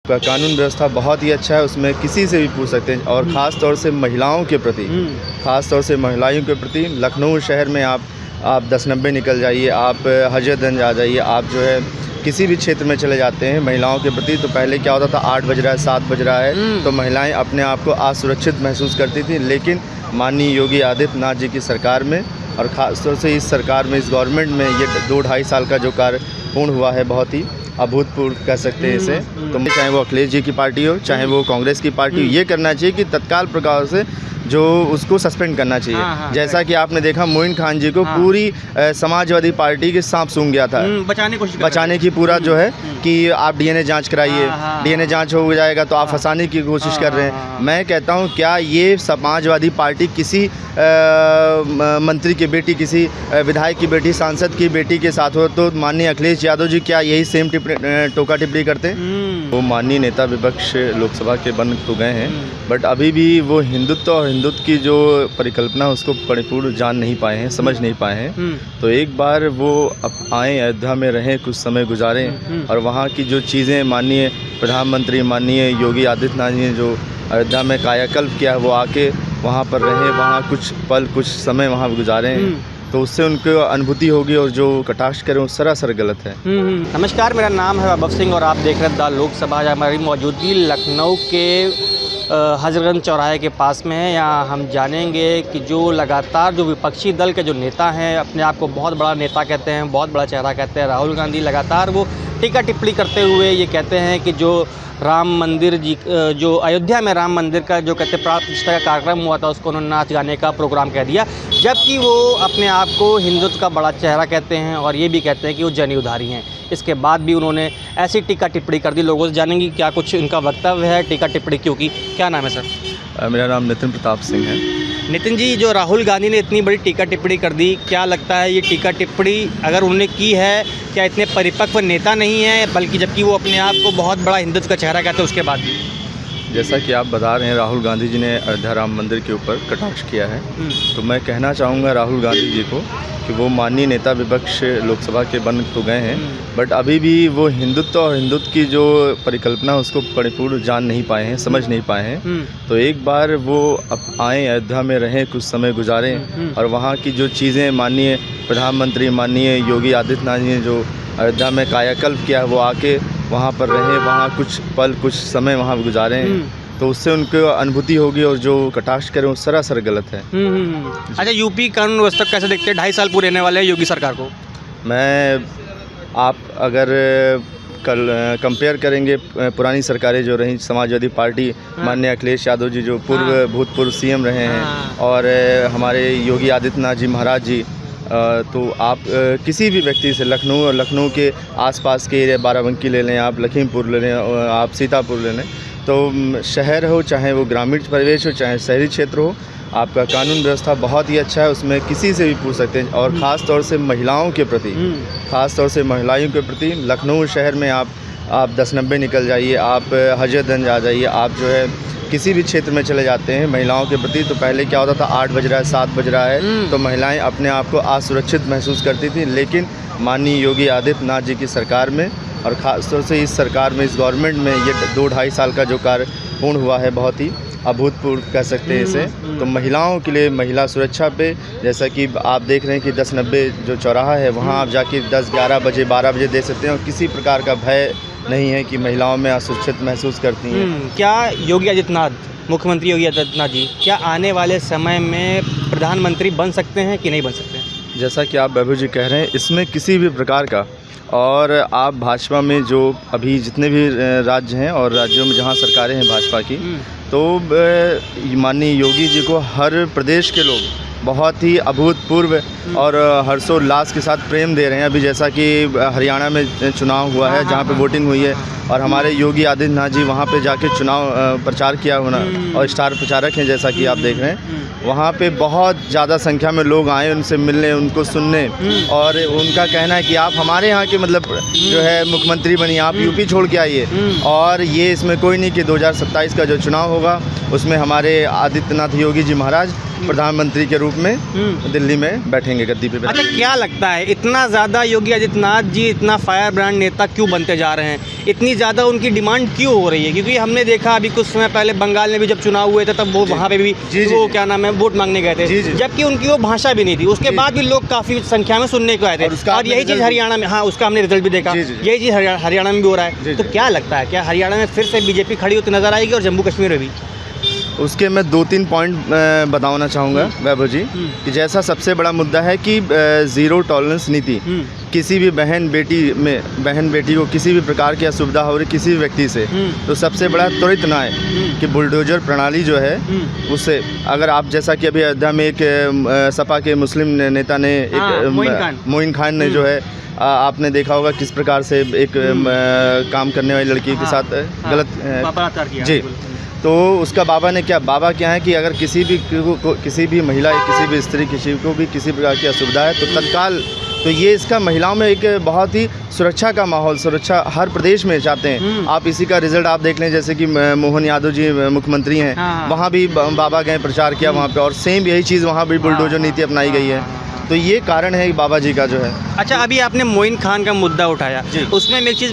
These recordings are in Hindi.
का कानून व्यवस्था बहुत ही अच्छा है, उसमें किसी से भी पूछ सकते हैं। और ख़ास तौर से महिलाओं के प्रति, ख़ास तौर से महिलाओं के प्रति लखनऊ शहर में आप 10-90 निकल जाइए, आप हजरतगंज आ जाइए, आप जो है किसी भी क्षेत्र में चले जाते हैं महिलाओं के प्रति। तो पहले क्या होता था, 8 बज रहा है, 7 बज रहा है, तो महिलाएं अपने आप को असुरक्षित महसूस करती थी। लेकिन माननीय योगी आदित्यनाथ जी की सरकार में और ख़ास तौर से इस सरकार में, इस गवर्नमेंट में ये 2-2.5 साल का जो कार्य पूर्ण हुआ है, बहुत ही अभूतपूर्व कह सकते हैं इसे। तो चाहे वो अखिलेश जी की पार्टी हो, चाहे वो कांग्रेस की पार्टी हो, ये करना चाहिए कि तत्काल प्रकार से जो उसको सस्पेंड करना चाहिए। जैसा कि आपने देखा मोइन खान जी को पूरी समाजवादी पार्टी के सांप सूंघ गया था, बचाने की पूरा जो है कि आप डीएनए जांच कराइए, डीएनए जांच हो जाएगा तो आप फंसाने की कोशिश कर रहे हैं। मैं कहता हूं, क्या ये समाजवादी पार्टी किसी मंत्री की बेटी, किसी विधायक की बेटी, सांसद की बेटी के साथ हो तो माननीय अखिलेश यादव जी क्या यही सेम टोका टिप्पणी करते? वो माननीय नेता विपक्ष लोकसभा के बन तो गए हैं, बट अभी भी वो हिंदुत्व और हिंदुत्व की जो परिकल्पना उसको परिपूर्ण जान नहीं पाए हैं, समझ नहीं पाए हैं। तो एक बार वो अब आएँ, अयोध्या में रहें, कुछ समय गुजारें और वहाँ की जो चीज़ें माननीय प्रधानमंत्री माननीय योगी आदित्यनाथ जी ने जो अयोध्या में कायाकल्प किया है, वो आके वहाँ पर रहें, वहाँ कुछ पल, कुछ समय वहाँ गुजारें, तो उससे उनको अनुभूति होगी। और जो कटाक्ष करें वो सरासर गलत है। नमस्कार, मेरा नाम है वैभव सिंह और आप देख रहे हैं द लोकसभा। हमारी मौजूदगी लखनऊ के हजरतगंज चौराहे के पास में है। यहाँ हम जानेंगे कि जो लगातार जो विपक्षी दल के जो नेता हैं, अपने आप को बहुत बड़ा नेता कहते हैं, बहुत बड़ा चेहरा कहते हैं, राहुल गांधी, लगातार वो टीका टिप्पणी करते हुए ये कहते हैं कि जो राम मंदिर जी, जो अयोध्या में राम मंदिर का जो कहते प्राण प्रतिष्ठा का कार्यक्रम हुआ था, उसको उन्होंने नाच गाने का प्रोग्राम कह दिया, जबकि वो अपने आप को हिंदुत्व का बड़ा चेहरा कहते हैं और ये भी कहते हैं कि वो जन उधारी हैं। इसके बाद भी उन्होंने ऐसी टीका टिप्पणी कर दी। लोगों से जानेंगे क्या कुछ इनका वक्तव्य है, टीका टिप्पणी क्यों की। क्या नाम है सर? मेरा नाम नितिन प्रताप सिंह है। नितिन जी, जो राहुल गांधी ने इतनी बड़ी टीका टिप्पणी कर दी, क्या लगता है ये टीका टिप्पणी अगर उन्होंने की है, क्या इतने परिपक्व नेता नहीं है, बल्कि जबकि वो अपने आप को बहुत बड़ा हिंदुत्व का चेहरा कहते हैं उसके बाद भी? जैसा कि आप बता रहे हैं, राहुल गांधी जी ने अयोध्या राम मंदिर के ऊपर कटाक्ष किया है, तो मैं कहना चाहूँगा राहुल गांधी जी को कि वो माननीय नेता विपक्ष लोकसभा के बन तो गए हैं, बट अभी भी वो हिंदुत्व और हिंदुत्व की जो परिकल्पना उसको परिपूर्ण जान नहीं पाए हैं, समझ नहीं पाए हैं। तो एक बार वो अब आएँ, अयोध्या में रहें, कुछ समय गुजारें और वहाँ की जो चीज़ें माननीय प्रधानमंत्री माननीय योगी आदित्यनाथ जी ने जो अयोध्या में कायाकल्प किया है, वो आके वहाँ पर रहें, वहाँ कुछ पल, कुछ समय वहाँ गुजारें, तो उससे उनको अनुभूति होगी। और जो कटाक्ष करें वो सरासर गलत है। अच्छा, यूपी कानून व्यवस्था कैसे देखते हैं? 2.5 साल पूरे होने वाले हैं योगी सरकार को। आप अगर कल कंपेयर करेंगे पुरानी सरकारें जो रहीं, समाजवादी पार्टी माननीय अखिलेश यादव जी जो भूतपूर्व सीएम रहे हैं, और हमारे योगी आदित्यनाथ जी महाराज जी, तो आप किसी भी व्यक्ति से लखनऊ और लखनऊ के आसपास के एरिया, बाराबंकी ले लें, आप लखीमपुर ले लें, आप सीतापुर ले लें, तो शहर हो चाहे वो ग्रामीण परिवेश हो चाहे शहरी क्षेत्र हो, आपका कानून व्यवस्था बहुत ही अच्छा है, उसमें किसी से भी पूछ सकते हैं। और ख़ास तौर से महिलाओं के प्रति, ख़ास तौर से महिलाओं के प्रति लखनऊ शहर में आप 10-90 निकल जाइए, आप हजरतगंज आ जाइए, आप जो है किसी भी क्षेत्र में चले जाते हैं महिलाओं के प्रति। तो पहले क्या होता था, 8 बज रहा है, 7 बज रहा है, तो महिलाएं अपने आप को असुरक्षित महसूस करती थी। लेकिन माननीय योगी आदित्यनाथ जी की सरकार में और ख़ास तौर से इस सरकार में, इस गवर्नमेंट में ये 2-2.5 साल का जो कार्य पूर्ण हुआ है, बहुत ही अभूतपूर्व कह सकते हैं इसे। तो महिलाओं के लिए, महिला सुरक्षा पे, जैसा कि आप देख रहे हैं कि 10-90 जो चौराहा है, वहाँ आप जाके 10-11 बजे 12 बजे देख सकते हैं और किसी प्रकार का भय नहीं है कि महिलाओं में असुरक्षित महसूस करती हैं। क्या योगी आदित्यनाथ, मुख्यमंत्री योगी आदित्यनाथ जी, क्या आने वाले समय में प्रधानमंत्री बन सकते हैं कि नहीं बन सकते हैं? जैसा कि आप वैभव जी कह रहे हैं, इसमें किसी भी प्रकार का, और आप भाजपा में जो अभी जितने भी राज्य हैं और राज्यों में जहां सरकारें हैं भाजपा की, तो माननीय योगी जी को हर प्रदेश के लोग बहुत ही अभूतपूर्व और हर्षोल्लास के साथ प्रेम दे रहे हैं। अभी जैसा कि हरियाणा में चुनाव हुआ है, जहां पे वोटिंग हुई है, और हमारे योगी आदित्यनाथ जी वहां पे जाके चुनाव प्रचार किया होना, और स्टार प्रचारक हैं जैसा कि आप देख रहे हैं, वहाँ पे बहुत ज़्यादा संख्या में लोग आए उनसे मिलने, उनको सुनने, और उनका कहना है कि आप हमारे यहाँ के मतलब जो है मुख्यमंत्री बनिए, आप यूपी छोड़ के आइए, और ये इसमें कोई नहीं कि 2027 का जो चुनाव होगा उसमें हमारे आदित्यनाथ योगी जी महाराज प्रधानमंत्री के रूप में दिल्ली में बैठेंगे, गद्दी पे अच्छा, बैठेंगे। क्या लगता है इतना ज़्यादा योगी आदित्यनाथ जी इतना फायर ब्रांड नेता क्यों बनते जा रहे हैं? इतनी ज़्यादा उनकी डिमांड क्यों हो रही है? क्योंकि हमने देखा अभी कुछ समय पहले बंगाल में भी जब चुनाव हुए थे तब वो वहाँ पे भी वो क्या नाम है वोट मांगने गए थे, जबकि उनकी वो भाषा भी नहीं थी। उसके बाद भी लोग काफ़ी संख्या में सुनने को आए थे और यही चीज़ हरियाणा में, हाँ उसका हमने रिजल्ट भी देखा, यही चीज़ हरियाणा में भी हो रहा है। तो क्या लगता है, क्या हरियाणा में फिर से बीजेपी खड़ी होती नजर आएगी और जम्मू कश्मीर में भी? उसके मैं 2-3 पॉइंट बताना चाहूँगा वैभव जी, कि जैसा सबसे बड़ा मुद्दा है कि ज़ीरो टॉलरेंस नीति, किसी भी बहन बेटी को किसी भी प्रकार की असुविधा हो रही किसी भी व्यक्ति से, तो सबसे बड़ा त्वरित न्याय कि बुलडोजर प्रणाली जो है उससे, अगर आप जैसा कि अभी अयोध्या में एक सपा के मुस्लिम नेता ने एक मोइन खान ने जो है, आपने देखा होगा किस प्रकार से एक काम करने वाली लड़की के साथ गलत किया जी, तो उसका बाबा ने बाबा क्या है कि अगर किसी भी महिला या किसी भी स्त्री किसी को भी किसी प्रकार की असुविधा है तो तत्काल, तो ये इसका महिलाओं में एक बहुत ही सुरक्षा का माहौल, सुरक्षा हर प्रदेश में चाहते हैं। आप इसी का रिजल्ट आप देख लें, जैसे कि मोहन यादव जी मुख्यमंत्री हैं, वहाँ भी बाबा गए, प्रचार किया वहाँ पे, और सेम यही चीज़ वहाँ भी बुलडोजर नीति अपनाई गई है। तो ये कारण है बाबा जी का जो है। अच्छा, अभी आपने मोइन खान का मुद्दा उठाया, उसमें मैं एक चीज़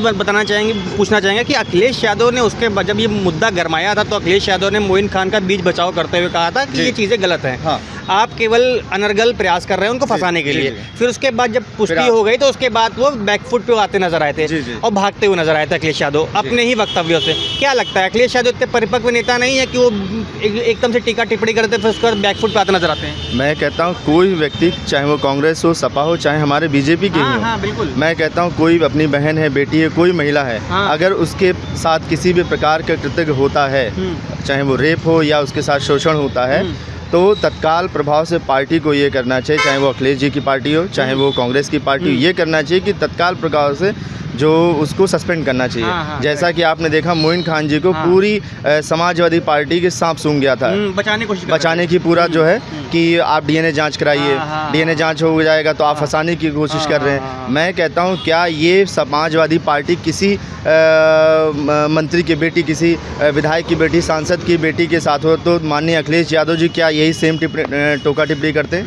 पूछना चाहेंगे कि अखिलेश यादव ने उसके बाद जब ये मुद्दा गरमाया था तो अखिलेश यादव ने मोइन खान का बीच बचाव करते हुए कहा था कि ये चीज़ें गलत हैं। हाँ। आप केवल अनर्गल प्रयास कर रहे हैं उनको फंसाने के लिए। फिर उसके बाद जब पुष्टि हो गई तो उसके बाद वो बैकफुट पे आते नजर आए थे और भागते हुए नजर आए थे अखिलेश यादव अपने ही वक्तव्यों से। क्या लगता है, अखिलेश यादव इतने परिपक्व नेता नहीं है कि वो एकदम से टीका टिप्पणी करते फिर उसके बाद बैकफुट पे आते नजर आते हैं? मैं कहता हूँ कोई व्यक्ति, चाहे वो कांग्रेस हो, सपा हो, चाहे हमारे बीजेपी के ही हो, बिल्कुल, मैं कहता हूँ कोई अपनी बहन है, बेटी है, कोई महिला है, अगर उसके साथ किसी भी प्रकार का कृत्य होता है, चाहे वो रेप हो या उसके साथ शोषण होता है, तो तत्काल प्रभाव से पार्टी को ये करना चाहिए, चाहे वो अखिलेश जी की पार्टी हो, चाहे वो कांग्रेस की पार्टी हो, ये करना चाहिए कि तत्काल प्रभाव से जो उसको सस्पेंड करना चाहिए। जैसा कि आपने देखा मोइन खान जी को पूरी समाजवादी पार्टी के सांप सूंघ गया था, बचाने की पूरा जो है कि आप डीएनए जांच कराइए, डीएनए जांच हो जाएगा तो आप फंसाने की कोशिश कर रहे हैं। मैं कहता हूं क्या ये समाजवादी पार्टी किसी मंत्री की बेटी, किसी विधायक की बेटी, सांसद की बेटी के साथ हो तो माननीय अखिलेश यादव जी क्या यही सेम टोका टिप्पणी करते?